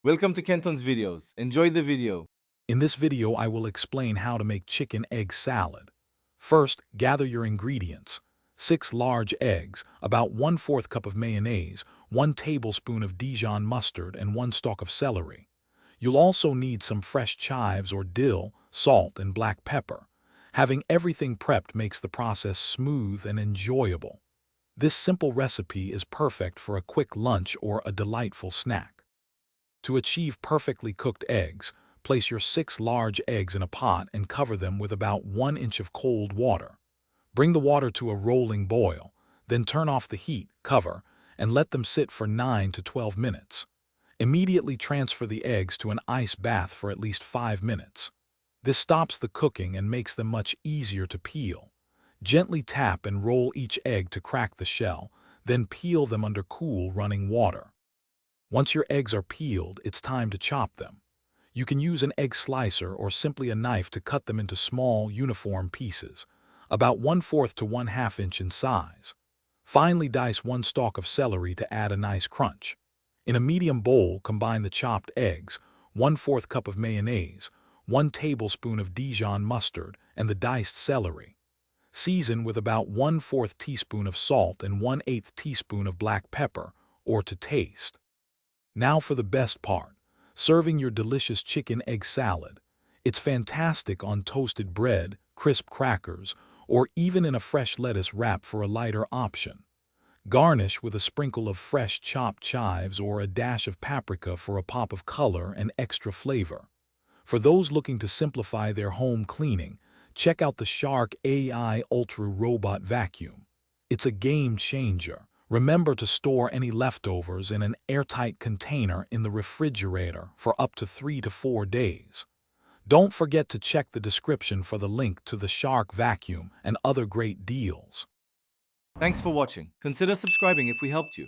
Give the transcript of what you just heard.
Welcome to Kenton's videos. Enjoy the video. In this video, I will explain how to make chicken egg salad. First, gather your ingredients. 6 large eggs, about 1/4 cup of mayonnaise, 1 tablespoon of Dijon mustard, and 1 stalk of celery. You'll also need some fresh chives or dill, salt, and black pepper. Having everything prepped makes the process smooth and enjoyable. This simple recipe is perfect for a quick lunch or a delightful snack. To achieve perfectly cooked eggs, place your 6 large eggs in a pot and cover them with about 1 inch of cold water. Bring the water to a rolling boil, then turn off the heat, cover, and let them sit for 9 to 12 minutes. Immediately transfer the eggs to an ice bath for at least 5 minutes. This stops the cooking and makes them much easier to peel. Gently tap and roll each egg to crack the shell, then peel them under cool running water. Once your eggs are peeled, it's time to chop them. You can use an egg slicer or simply a knife to cut them into small, uniform pieces, about 1/4 to 1/2 inch in size. Finely dice 1 stalk of celery to add a nice crunch. In a medium bowl, combine the chopped eggs, 1/4 cup of mayonnaise, 1 tablespoon of Dijon mustard, and the diced celery. Season with about 1/4 teaspoon of salt and 1/8 teaspoon of black pepper, or to taste. Now for the best part, serving your delicious chicken egg salad. It's fantastic on toasted bread, crisp crackers, or even in a fresh lettuce wrap for a lighter option. Garnish with a sprinkle of fresh chopped chives or a dash of paprika for a pop of color and extra flavor. For those looking to simplify their home cleaning, check out the Shark AI Ultra Robot Vacuum. It's a game changer. Remember to store any leftovers in an airtight container in the refrigerator for up to 3 to 4 days. Don't forget to check the description for the link to the Shark Vacuum and other great deals. Thanks for watching. Consider subscribing if we helped you.